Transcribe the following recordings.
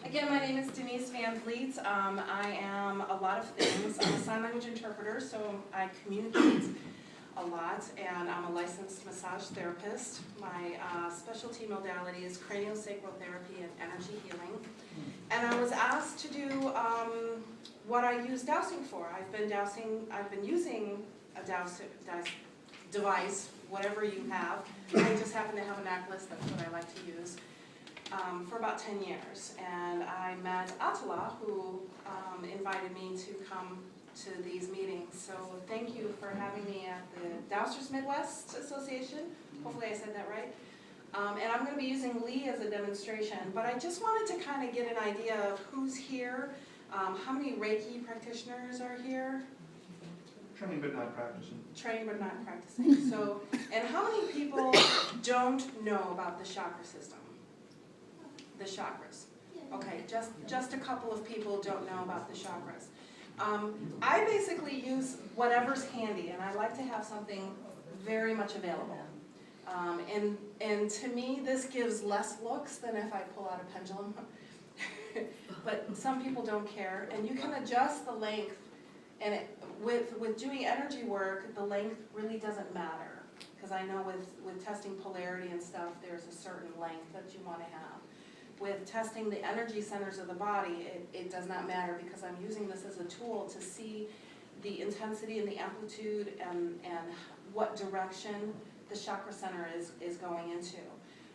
Again, my name is Denise VanVliet. I am a lot of things. I'm a sign language interpreter, so I communicate a lot, and I'm a licensed massage therapist. My specialty modality is craniosacral therapy and energy healing. And I was asked to do what I use dowsing for. I've been using a dowsing device, whatever you have. I just happen to have a necklace, that's what I like to use. For about 10 years, and I met Atala, who invited me to come to these meetings. So thank you for having me at the Dowsers Midwest Association. Hopefully I said that right. And I'm going to be using Lee as a demonstration, but I just wanted to kind of get an idea of who's here, how many Reiki practitioners are here. Training but not practicing. Training but not practicing. So, and how many people don't know about the chakra system? The chakras. Okay, just a couple of people don't know about the chakras. I basically use whatever's handy, and I like to have something very much available. And to me, this gives less looks than if I pull out a pendulum. But some people don't care, and you can adjust the length. And with doing energy work, the length really doesn't matter, because I know with testing polarity and stuff, there's a certain length that you want to have. With testing the energy centers of the body, it does not matter, because I'm using this as a tool to see the intensity and the amplitude and what direction the chakra center is going into.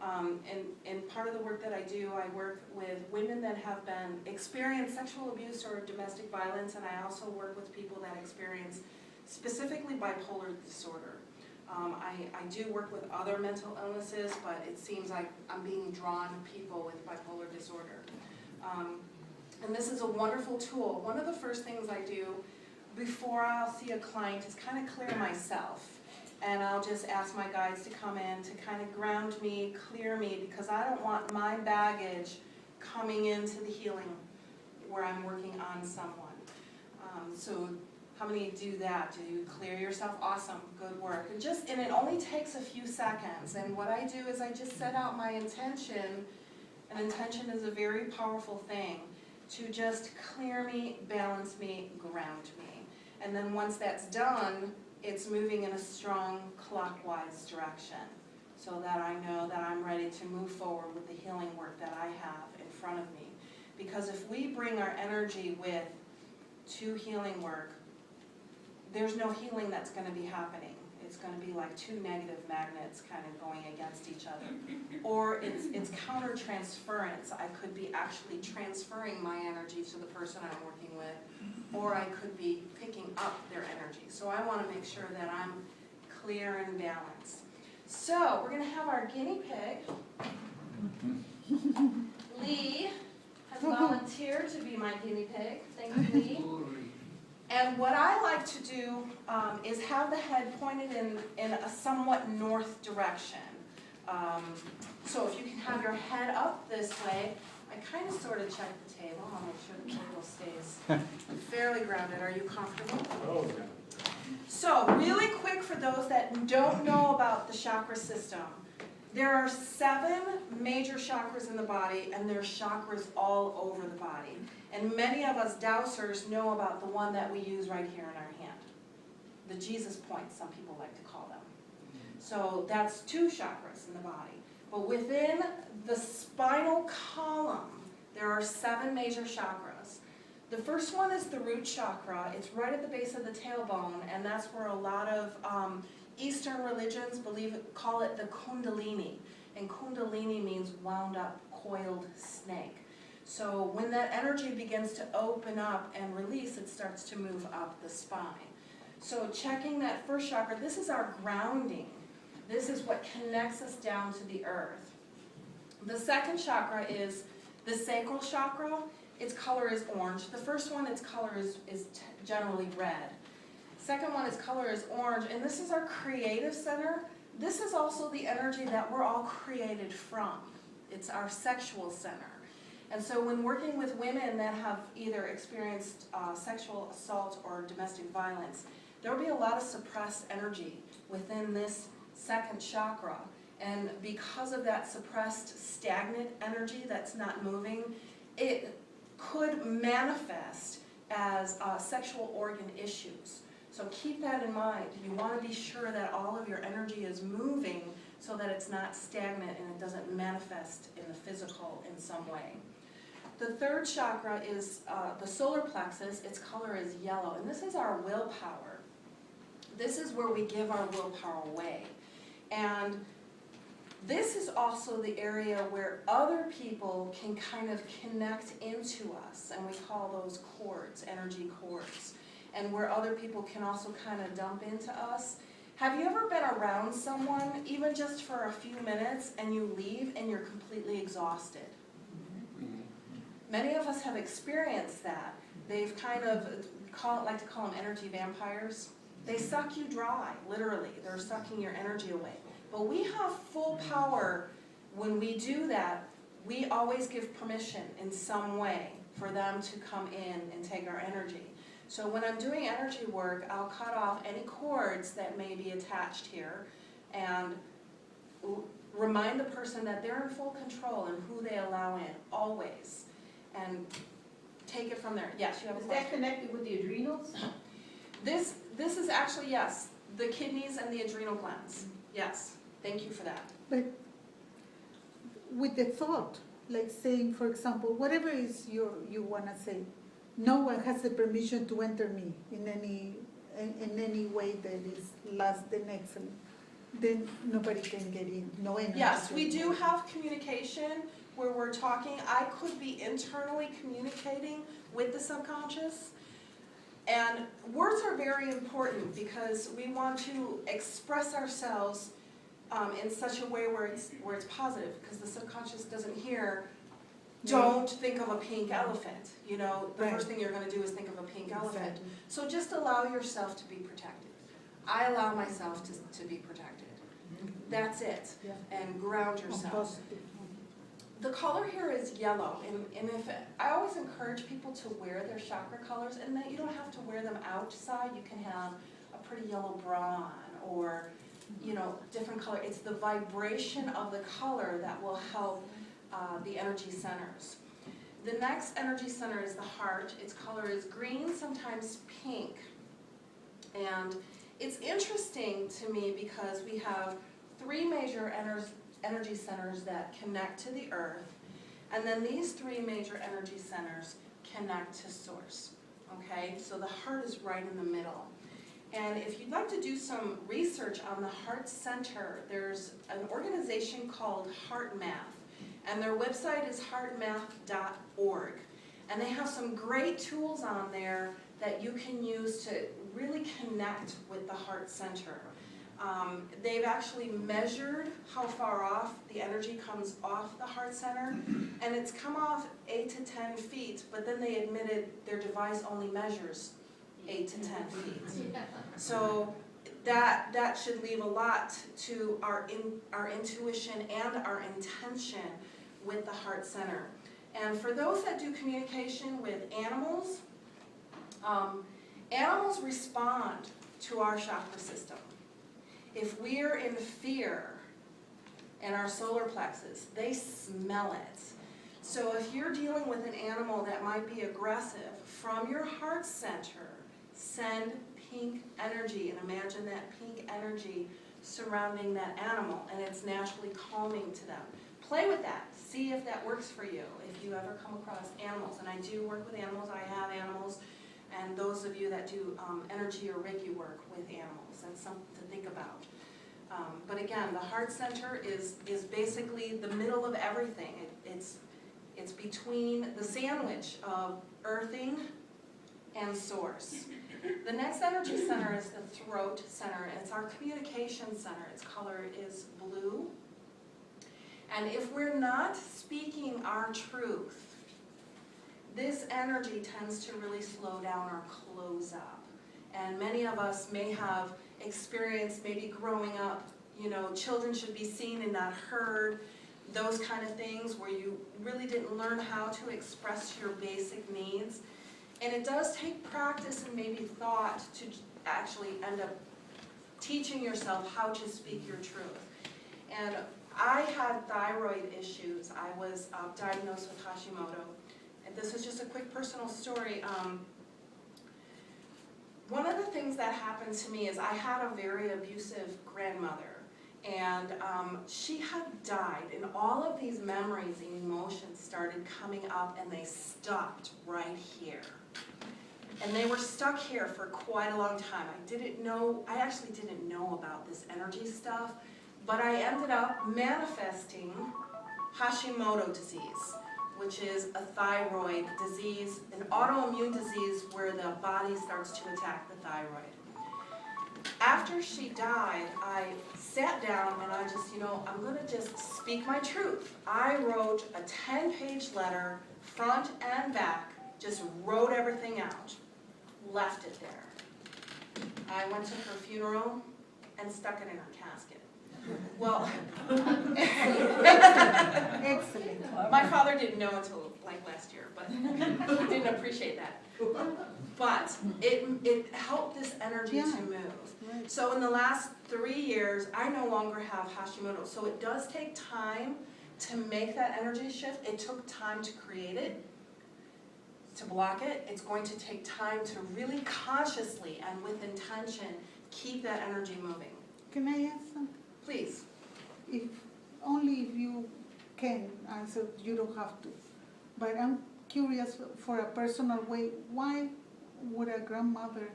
And part of the work that I do, I work with women that have experienced sexual abuse or domestic violence, and I also work with people that experience specifically bipolar disorder. I do work with other mental illnesses, but it seems like I'm being drawn to people with bipolar disorder. And this is a wonderful tool. One of the first things I do before I'll see a client is kind of clear myself. And I'll just ask my guides to come in to kind of ground me, clear me, because I don't want my baggage coming into the healing where I'm working on someone. So how many do that? Do you clear yourself? Awesome, good work. And it only takes a few seconds. And what I do is I just set out my intention. And intention is a very powerful thing to just clear me, balance me, ground me. And then once that's done, it's moving in a strong clockwise direction, so that I know that I'm ready to move forward with the healing work that I have in front of me. Because if we bring our energy to healing work, there's no healing that's going to be happening. It's going to be like two negative magnets kind of going against each other. Or it's counter-transference. I could be actually transferring my energy to the person I'm working with, or I could be picking up their energy. So I want to make sure that I'm clear and balanced. So we're going to have our guinea pig. Lee has volunteered to be my guinea pig. Thank you, Lee. And what I like to do is have the head pointed in a somewhat north direction. So if you can have your head up this way, I kind of sort of check the table. I'll make sure the table stays fairly grounded. Are you comfortable? Oh, yeah. So really quick, for those that don't know about the chakra system, there are 7 major chakras in the body, and there's chakras all over the body. And many of us Dowsers know about the one that we use right here in our hand. The Jesus point, some people like to call them. So that's 2 chakras in the body. But within the spinal column, there are 7 major chakras. The first one is the root chakra. It's right at the base of the tailbone, and that's where a lot of Eastern religions call it the Kundalini. And Kundalini means wound up, coiled snake. So when that energy begins to open up and release, it starts to move up the spine. So checking that first chakra, this is our grounding. This is what connects us down to the earth. The second chakra is the sacral chakra. Its color is orange. The first one, its color is generally red. Second one, its color is orange, and this is our creative center. This is also the energy that we're all created from. It's our sexual center. And so when working with women that have either experienced sexual assault or domestic violence, there will be a lot of suppressed energy within this second chakra. And because of that suppressed, stagnant energy that's not moving, it could manifest as sexual organ issues. So keep that in mind. You want to be sure that all of your energy is moving so that it's not stagnant and it doesn't manifest in the physical in some way. The third chakra is the solar plexus. Its color is yellow, and this is our willpower. This is where we give our willpower away. And this is also the area where other people can kind of connect into us, and we call those cords, energy cords, and where other people can also kind of dump into us. Have you ever been around someone, even just for a few minutes, and you leave and you're completely exhausted? Many of us have experienced that. They've kind of, like to call them energy vampires. They suck you dry, literally. They're sucking your energy away. But we have full power when we do that. We always give permission in some way for them to come in and take our energy. So when I'm doing energy work, I'll cut off any cords that may be attached here and remind the person that they're in full control and who they allow in, always. And take it from there. Yes, you have a question? Is that connected with the adrenals? This is actually, yes, the kidneys and the adrenal glands. Yes, thank you for that. But with the thought, like saying, for example, whatever is you want to say, no one has the permission to enter me in any way that is less than excellent. Then nobody can get in. No energy. Yes, we do have communication where we're talking. I could be internally communicating with the subconscious. And words are very important because we want to express ourselves in such a way where it's positive, because the subconscious doesn't hear, don't think of a pink elephant. You know, the first thing you're going to do is think of a pink elephant. Exactly. So just allow yourself to be protected. I allow myself to be protected. That's it. Yeah. And ground yourself. Positive. The color here is yellow, and I always encourage people to wear their chakra colors, and that you don't have to wear them outside. You can have a pretty yellow bra on, or different color. It's the vibration of the color that will help the energy centers. The next energy center is the heart. Its color is green, sometimes pink, and it's interesting to me because we have three major energy centers that connect to the earth, and then these three major energy centers connect to source. Okay, so the heart is right in the middle. And if you'd like to do some research on the heart center, there's an organization called HeartMath, and their website is heartmath.org. And they have some great tools on there that you can use to really connect with the heart center. They've actually measured how far off the energy comes off the heart center, and it's come off 8 to 10 feet, but then they admitted their device only measures 8 to 10 feet. So that should leave a lot to our intuition and our intention with the heart center. And for those that do communication with animals, animals respond to our chakra system. If we're in fear in our solar plexus, they smell it. So if you're dealing with an animal that might be aggressive, from your heart center, send pink energy, and imagine that pink energy surrounding that animal, and it's naturally calming to them. Play with that. See if that works for you, if you ever come across animals. And I do work with animals. I have animals. And those of you that do energy or Reiki work with animals, that's something to think about. But again, the heart center is basically the middle of everything. It's between the sandwich of earthing and source. The next energy center is the throat center, and it's our communication center. Its color is blue. And if we're not speaking our truth, this energy tends to really slow down or close up. And many of us may have experienced, maybe growing up, children should be seen and not heard, those kind of things where you really didn't learn how to express your basic needs. And it does take practice and maybe thought to actually end up teaching yourself how to speak your truth. And I had thyroid issues. I was diagnosed with Hashimoto, and this is just a quick personal story. One of the things that happened to me is I had a very abusive grandmother, and she had died, and all of these memories and emotions started coming up, and they stopped right here. And they were stuck here for quite a long time. I actually didn't know about this energy stuff, but I ended up manifesting Hashimoto disease, which is a thyroid disease, an autoimmune disease where the body starts to attack the thyroid. After she died, I sat down and I just, I'm gonna just speak my truth. I wrote a 10-page letter, front and back, just wrote everything out, left it there. I went to her funeral and stuck it in her casket. Well, Excellent. my father didn't know until like last year, but he didn't appreciate that. But it helped this energy to move. Right. So in the last 3 years, I no longer have Hashimoto. So it does take time to make that energy shift. It took time to create it, to block it. It's going to take time to really consciously and with intention keep that energy moving. Can I ask something? Please. Only if you can answer, you don't have to. But I'm curious for a personal way, why would a grandmother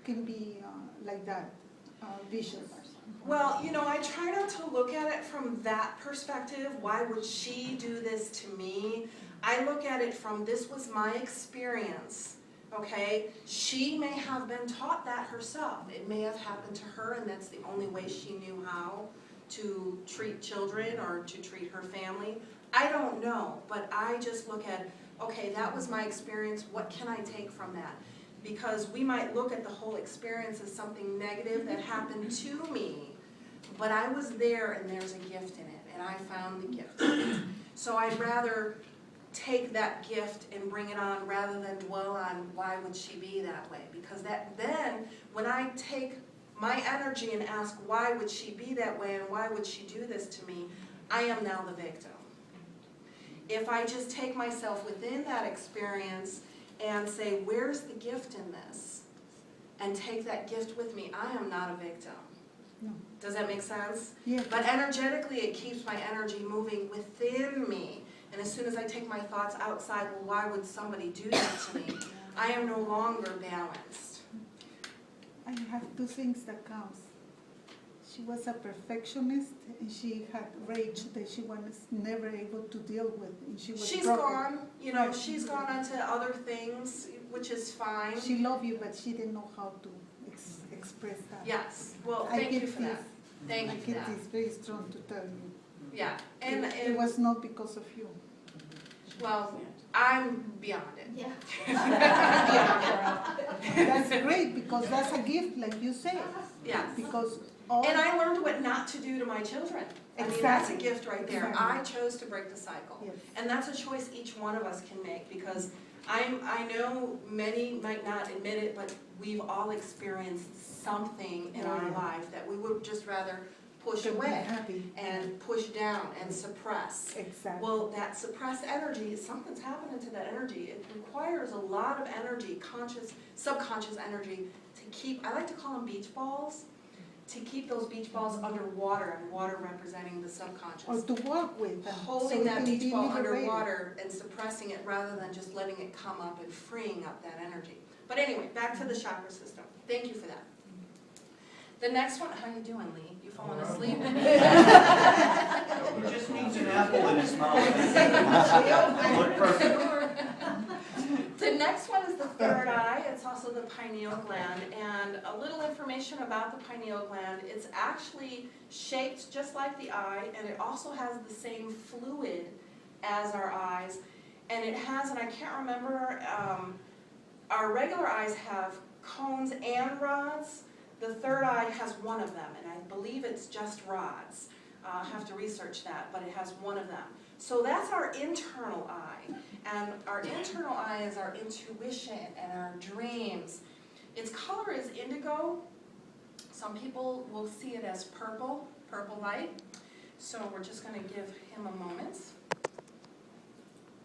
can be like that, vicious? Well, I try not to look at it from that perspective. Why would she do this to me? I look at it from, this was my experience, okay? She may have been taught that herself. It may have happened to her, and that's the only way she knew how to treat children or to treat her family. I don't know, but I just look at, okay, that was my experience. What can I take from that? Because we might look at the whole experience as something negative that happened to me, but I was there and there's a gift in it, and I found the gift in it. So I'd rather take that gift and bring it on rather than dwell on why would she be that way. Because then when I take my energy and ask why would she be that way and why would she do this to me, I am now the victim. If I just take myself within that experience and say, where's the gift in this? And take that gift with me, I am not a victim. No. Does that make sense? Yeah. But energetically, it keeps my energy moving within me. And as soon as I take my thoughts outside, well, why would somebody do that to me? I am no longer balanced. I have two things that count. She was a perfectionist, and she had rage that she was never able to deal with, and She's broken. gone, Right. she's gone on to other things, which is fine. She loved you, but she didn't know how to express that. Yes, well, I thank you get for that. Thank I you for get that. this very strong to tell you. Yeah, and It was not because of you. well, I'm beyond it. That's great, because that's a gift, like you say. Yes. Because And I learned what not to do to my children. I mean, that's a Exactly. gift right there. Exactly. I chose to break the cycle. Yes. And that's a choice each one of us can make, because I know many might not admit it, but we've all experienced something in our life that we would just rather push to be away happy. and push down and suppress. Exactly. Well, that suppressed energy, something's happening to that energy. It requires a lot of energy, conscious, subconscious energy to keep, I like to call them beach balls, to keep those beach balls underwater, and water representing the subconscious. Or to work with them. Holding so it that can beach be ball liberated. underwater and suppressing it rather than just letting it come up and freeing up that energy. But anyway, back to the chakra system. Thank you for that. The next one, how you doing, Lee? You falling asleep? He just needs an apple in his mouth. Look perfect. The next one is the third eye. It's also the pineal gland. And a little information about the pineal gland. It's actually shaped just like the eye, and it also has the same fluid as our eyes. And it has, and I can't remember, our regular eyes have cones and rods. The third eye has one of them, and I believe it's just rods. I'll have to research that, but it has one of them. So that's our internal eye. And our internal eye is our intuition and our dreams. Its color is indigo. Some people will see it as purple light. So we're just going to give him a moment.